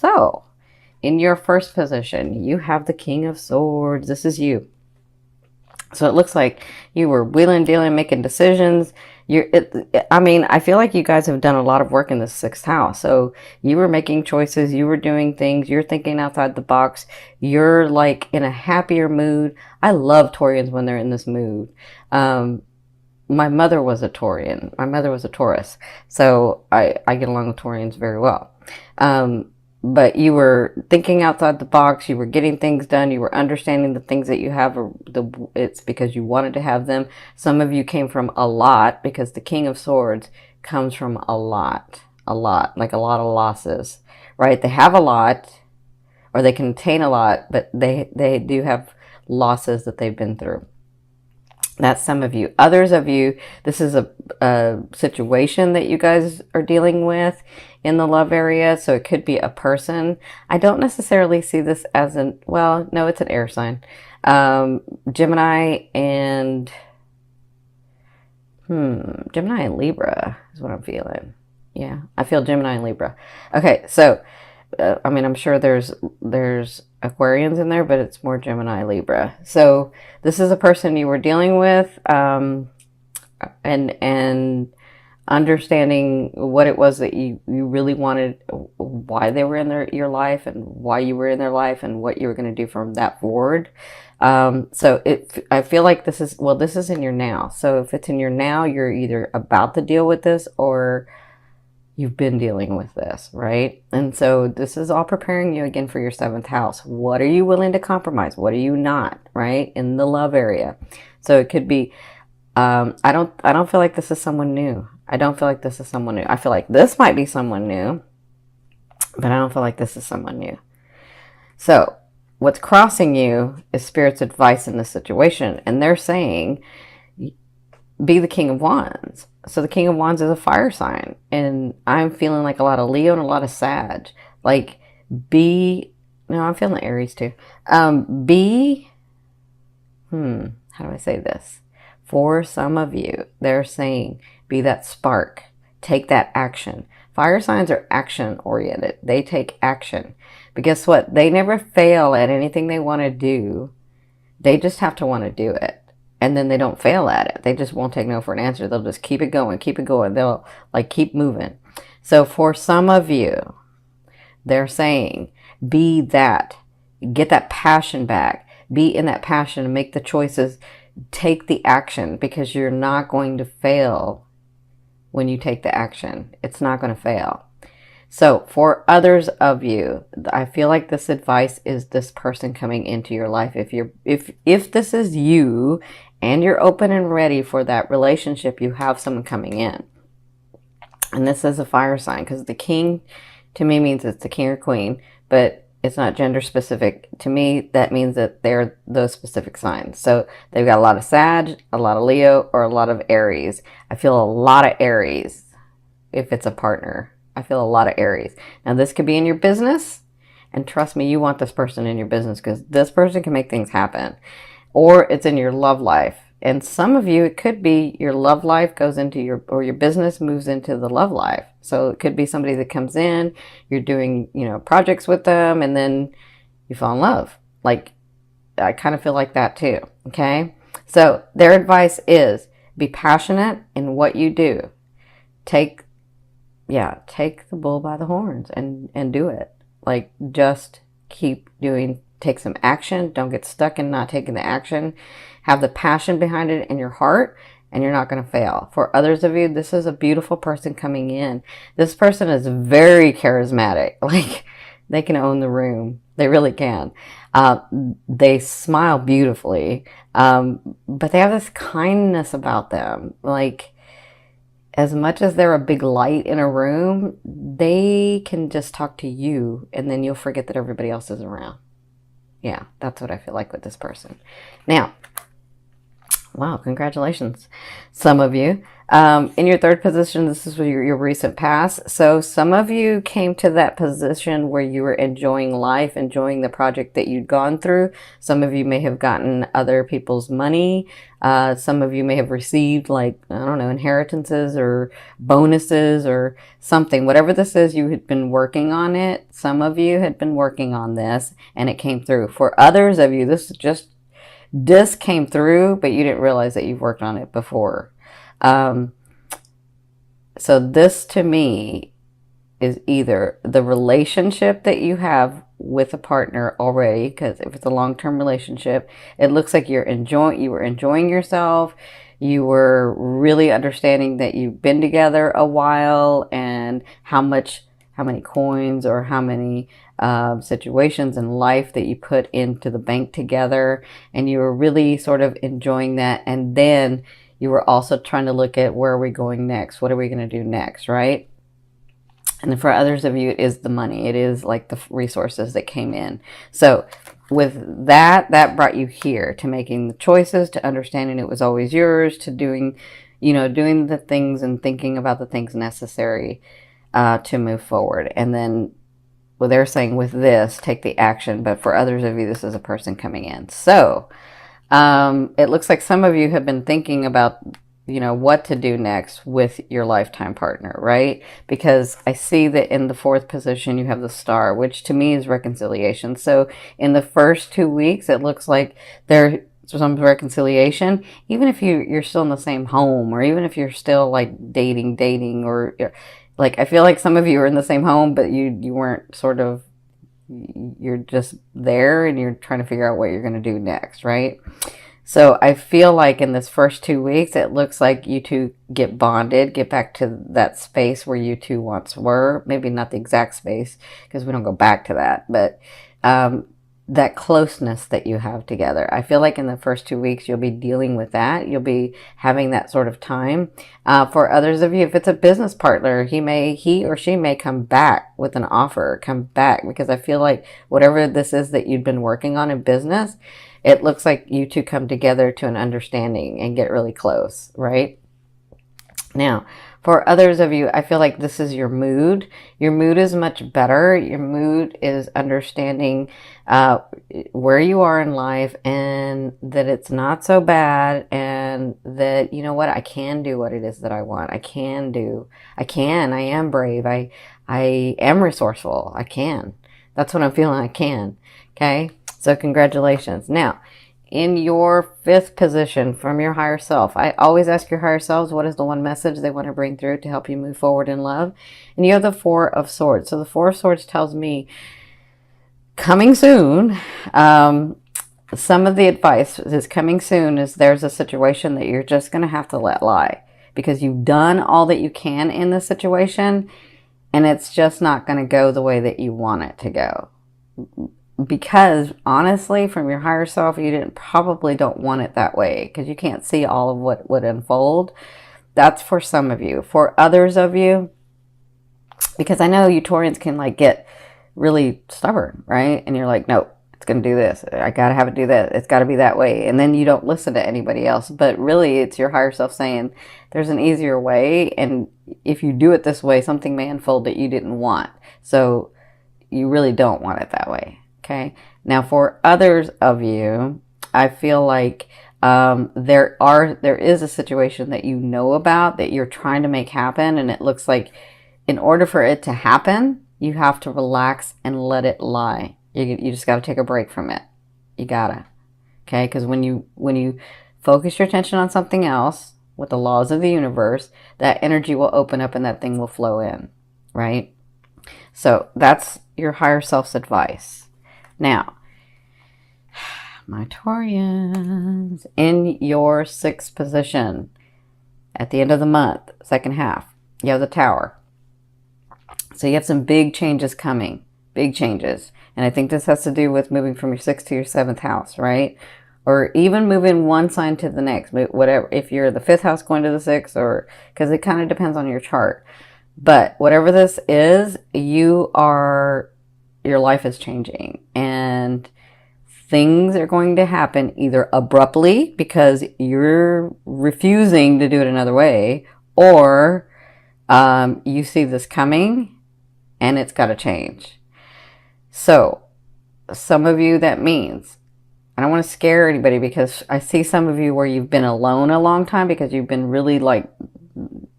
So, in your first position, you have the King of Swords. This is you. So it looks like you were wheeling, dealing, making decisions. I mean, I feel like you guys have done a lot of work in the sixth house. So you were making choices, you were doing things, you're thinking outside the box. You're like in a happier mood. I love Taurians when they're in this mood. My mother was a Taurian. My mother was a Taurus. So I get along with Taurians very well. But you were thinking outside the box, you were getting things done, you were understanding the things that you have, it's because you wanted to have them. Some of you came from a lot, because the King of Swords comes from a lot, like a lot of losses, right? They have a lot, or they contain a lot, but they do have losses that they've been through. That's some of you. Others of you, this is a situation that you guys are dealing with in the love area. So it could be a person. I don't necessarily see this as well, no, it's an air sign. Gemini and Libra is what I'm feeling. Yeah, I feel Gemini and Libra. Okay, so I mean, I'm sure there's Aquarians in there, but it's more Gemini, Libra. So this is a person you were dealing with, and understanding what it was that you really wanted, why they were in your life, and why you were in their life, and what you were going to do from that forward. So I feel like this is in your now. So if it's in your now, you're either about to deal with this, or you've been dealing with this, right? And so this is all preparing you again for your seventh house. What are you willing to compromise? What are you not, right? In the love area. So it could be, I don't feel like this is someone new. I don't feel like this is someone new. I feel like this might be someone new, but I don't feel like this is someone new. So what's crossing you is Spirit's advice in this situation. And they're saying, be the King of Wands. So the King of Wands is a fire sign. And I'm feeling like a lot of Leo and a lot of Sag. Like, I'm feeling Aries too. How do I say this? For some of you, they're saying, be that spark. Take that action. Fire signs are action oriented. They take action. But guess what? They never fail at anything they want to do. They just have to want to do it. And then they don't fail at it. They just won't take no for an answer. They'll just keep it going, keep it going. They'll like keep moving. So for some of you, they're saying, be that. Get that passion back. Be in that passion and make the choices. Take the action, because you're not going to fail when you take the action. It's not going to fail. So for others of you, I feel like this advice is this person coming into your life. If this is you and you're open and ready for that relationship, you have someone coming in. And this is a fire sign, because the king to me means it's the king or queen, but it's not gender specific. To me, that means that they're those specific signs. So they've got a lot of Sag, a lot of Leo, or a lot of Aries. I feel a lot of Aries if it's a partner. I feel a lot of Aries. Now, this could be in your business. And trust me, you want this person in your business, because this person can make things happen. Or it's in your love life. And some of you, it could be your love life goes into your business moves into the love life. So it could be somebody that comes in, you're doing, projects with them, and then you fall in love. Like, I kind of feel like that too. Okay. So their advice is be passionate in what you do. Take the bull by the horns and do it. Like, just keep doing, take some action. Don't get stuck in not taking the action. Have the passion behind it in your heart, and you're not going to fail. For others of you, this is a beautiful person coming in. This person is very charismatic. Like, they can own the room. They really can. They smile beautifully, but they have this kindness about them. Like, as much as they're a big light in a room, they can just talk to you, and then you'll forget that everybody else is around. Yeah, that's what I feel like with this person. Now, Wow, congratulations, some of you. In your third position, this is your recent past. So some of you came to that position where you were enjoying life, enjoying the project that you'd gone through. Some of you may have gotten other people's money. Some of you may have received, like, I don't know, inheritances or bonuses or something. Whatever this is, you had been working on it. Some of you had been working on this and it came through. For others of you, this came through, but you didn't realize that you've worked on it before. So this to me is either the relationship that you have with a partner already, because if it's a long-term relationship, it looks like you were enjoying yourself. You were really understanding that you've been together a while and how many coins or how many situations in life that you put into the bank together, and you were really sort of enjoying that. And then you were also trying to look at, where are we going next? What are we going to do next, right? And for others of you, it is the money. It is like the resources that came in. So with that brought you here to making the choices, to understanding it was always yours, to doing the things and thinking about the things necessary to move forward. And then, well, they're saying with this, take the action. But for others of you, this is a person coming in. So it looks like some of you have been thinking about, what to do next with your lifetime partner, right? Because I see that in the fourth position, you have the star, which to me is reconciliation. So in the first 2 weeks, it looks like there's some reconciliation, even if you're still in the same home, or even if you're still like dating, or like, I feel like some of you are in the same home, but you weren't you're just there and you're trying to figure out what you're going to do next, right? So I feel like in this first 2 weeks, it looks like you two get bonded, get back to that space where you two once were. Maybe not the exact space, because we don't go back to that, but that closeness that you have together. I feel like in the first 2 weeks, you'll be dealing with that. You'll be having that sort of time. For others of you, if it's a business partner, he or she may come back with an offer, because I feel like whatever this is that you've been working on in business, it looks like you two come together to an understanding and get really close, right? Now, for others of you, I feel like this is your mood. Your mood is much better. Your mood is understanding where you are in life, and that it's not so bad, and that, you know what, I can do what it is that I want. I am brave. I am resourceful. I can. That's what I'm feeling. I can. Okay. So congratulations. Now, in your fifth position from your higher self, I always ask your higher selves, what is the one message they want to bring through to help you move forward in love? And you have the Four of Swords. So the Four of Swords tells me coming soon. Some of the advice is coming soon is there's a situation that you're just going to have to let lie, because you've done all that you can in this situation, and it's just not going to go the way that you want it to go. Because honestly, from your higher self, you probably don't want it that way, because you can't see all of what would unfold. That's for some of you. For others of you, because I know you Taurians can like get really stubborn, right? And you're like, no, it's going to do this. I got to have it do that. It's got to be that way. And then you don't listen to anybody else. But really, it's your higher self saying there's an easier way. And if you do it this way, something may unfold that you didn't want. So you really don't want it that way. Okay. Now, for others of you, I feel like there is a situation that you know about that you're trying to make happen, and it looks like in order for it to happen, you have to relax and let it lie. You just got to take a break from it. You gotta. Okay, because when you focus your attention on something else with the laws of the universe, that energy will open up and that thing will flow in, right? So that's your higher self's advice. Now, my Taurians, in your sixth position at the end of the month, second half, you have the Tower. So you have some big changes coming, big changes. And I think this has to do with moving from your sixth to your seventh house, right? Or even moving one sign to the next, whatever. If you're the fifth house going to the sixth, or because it kind of depends on your chart. But whatever this is, your life is changing, and things are going to happen either abruptly because you're refusing to do it another way, or you see this coming and it's got to change. So some of you, that means, I don't want to scare anybody, because I see some of you where you've been alone a long time because you've been really like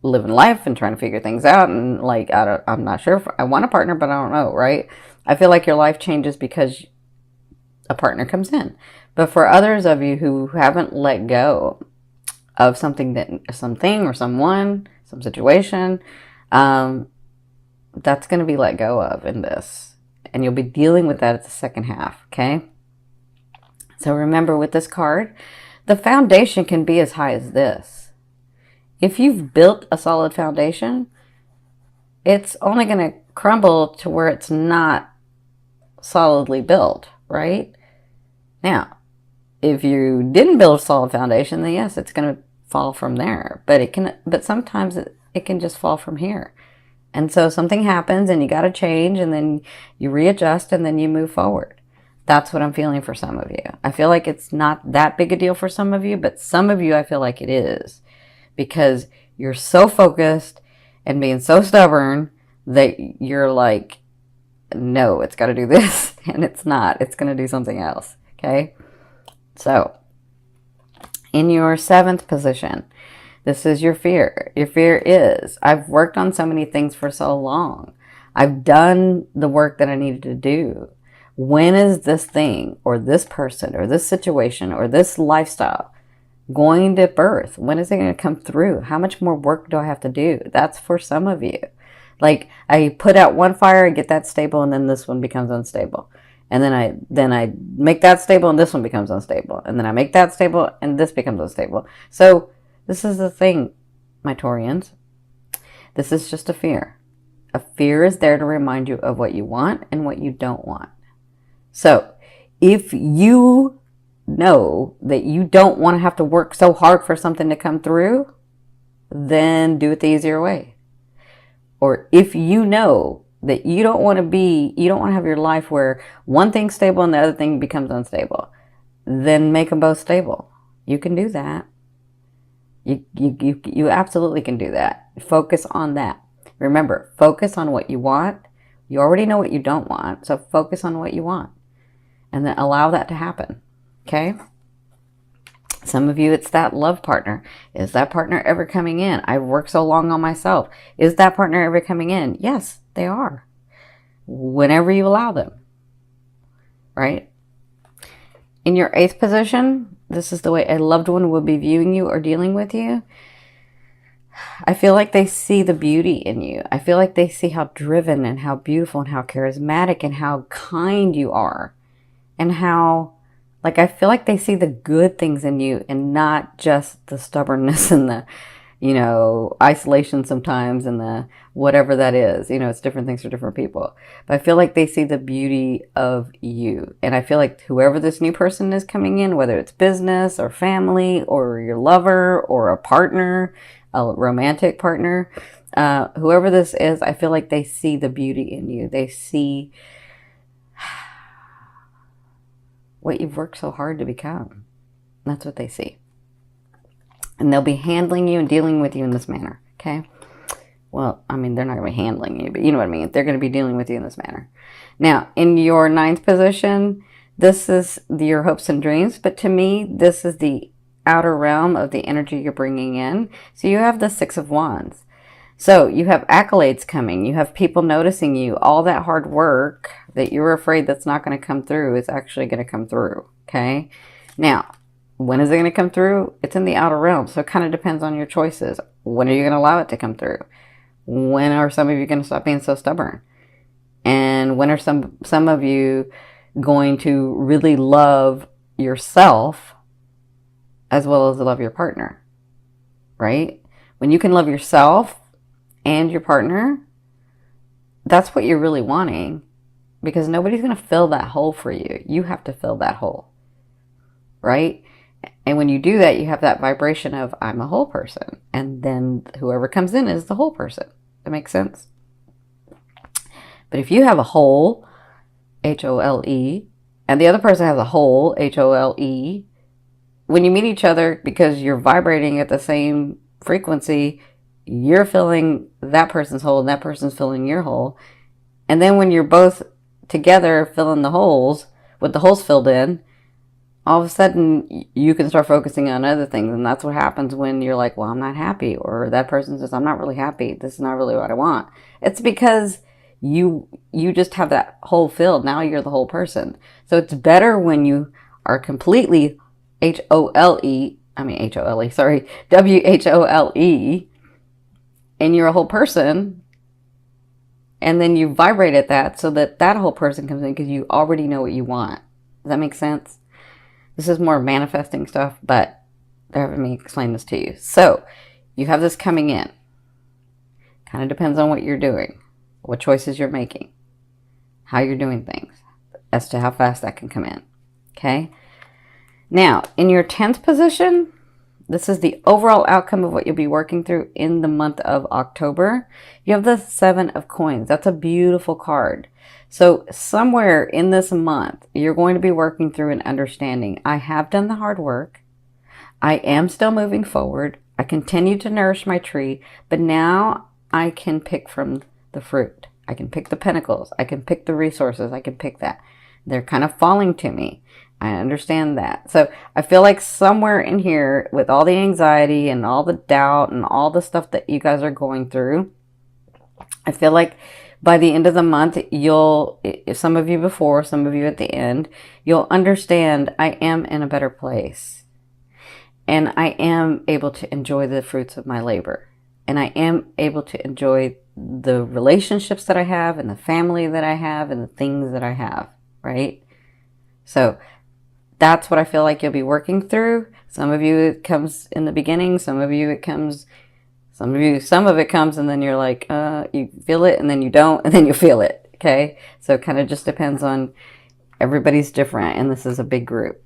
living life and trying to figure things out, and like I'm not sure if I want a partner, but I don't know, right? I feel like your life changes because a partner comes in. But for others of you who haven't let go of something or someone, some situation, that's going to be let go of in this, and you'll be dealing with that at the second half. Okay, so remember, with this card, the foundation can be as high as this. If you've built a solid foundation, it's only going to crumble to where it's not solidly built, right? Now, if you didn't build a solid foundation, then yes, it's going to fall from there. But sometimes it can just fall from here. And so something happens and you got to change, and then you readjust, and then you move forward. That's what I'm feeling for some of you. I feel like it's not that big a deal for some of you, but some of you I feel like it is, because you're so focused and being so stubborn that you're like, no, it's got to do this, and it's not. It's going to do something else. Okay? So, in your 7th position, this is your fear. Your fear is, I've worked on so many things for so long. I've done the work that I needed to do. When is this thing or this person or this situation or this lifestyle going to birth? When is it going to come through? How much more work do I have to do? That's for some of you. Like, I put out one fire, I get that stable, and then this one becomes unstable. And then I make that stable, and this one becomes unstable. And then I make that stable, and this becomes unstable. So this is the thing, my Taurians. This is just a fear. A fear is there to remind you of what you want and what you don't want. So if you know that you don't want to have to work so hard for something to come through, then do it the easier way. Or if you know that you don't want to have your life where one thing's stable and the other thing becomes unstable, then make them both stable. You can do that. You absolutely can do that. Focus on that. Remember, focus on what you want. You already know what you don't want, so focus on what you want. And then allow that to happen. Okay? Some of you, it's that love partner. Is that partner ever coming in? I've worked so long on myself. Is that partner ever coming in? Yes, they are. Whenever you allow them. Right? In your 8th position, this is the way a loved one will be viewing you or dealing with you. I feel like they see the beauty in you. I feel like they see how driven and how beautiful and how charismatic and how kind you are. And how, like, I feel like they see the good things in you and not just the stubbornness and the, isolation sometimes and the whatever that is. It's different things for different people. But I feel like they see the beauty of you. And I feel like whoever this new person is coming in, whether it's business or family or your lover or a partner, a romantic partner, whoever this is, I feel like they see the beauty in you. They see what you've worked so hard to become. That's what they see. And they'll be handling you and dealing with you in this manner, okay? Well, I mean, they're not going to be handling you, but you know what I mean. They're going to be dealing with you in this manner. Now, in your 9th position, this is your hopes and dreams, but to me, this is the outer realm of the energy you're bringing in. So you have the 6 of Wands. So you have accolades coming. You have people noticing you. All that hard work that you were afraid that's not going to come through is actually going to come through. Okay. Now, when is it going to come through? It's in the outer realm. So it kind of depends on your choices. When are you going to allow it to come through? When are some of you going to stop being so stubborn? And when are some of you going to really love yourself as well as love your partner? Right? When you can love yourself and your partner, that's what you're really wanting, because nobody's going to fill that hole for you. You have to fill that hole, right? And when you do that, you have that vibration of, I'm a whole person. And then whoever comes in is the whole person. That makes sense? But if you have a hole, H-O-L-E, and the other person has a hole, HOLE. When you meet each other, because you're vibrating at the same frequency, you're filling that person's hole and that person's filling your hole. And then when you're both together filling the holes, with the holes filled in, all of a sudden you can start focusing on other things. And that's what happens when you're like, well, I'm not happy. Or that person says, I'm not really happy. This is not really what I want. It's because you just have that hole filled. Now you're the whole person. So it's better when you are completely sorry, WHOLE, and you're a whole person, and then you vibrate at that so that that whole person comes in because you already know what you want. Does that make sense? This is more manifesting stuff, but they're having me explain this to you. So you have this coming in. Kind of depends on what you're doing, what choices you're making, how you're doing things, as to how fast that can come in. Okay? Now, in your 10th position, this is the overall outcome of what you'll be working through in the month of October. You have the 7 of Coins. That's a beautiful card. So somewhere in this month, you're going to be working through an understanding. I have done the hard work. I am still moving forward. I continue to nourish my tree, but now I can pick from the fruit. I can pick the pentacles. I can pick the resources. I can pick that. They're kind of falling to me. I understand that. So I feel like somewhere in here, with all the anxiety and all the doubt and all the stuff that you guys are going through, I feel like by the end of the month, some of you before, some of you at the end, you'll understand I am in a better place. And I am able to enjoy the fruits of my labor. And I am able to enjoy the relationships that I have and the family that I have and the things that I have, right? So that's what I feel like you'll be working through. Some of you, it comes in the beginning. Some of it comes and then you're like, you feel it and then you don't, and then you feel it. Okay. So it kind of just depends on, everybody's different, and this is a big group.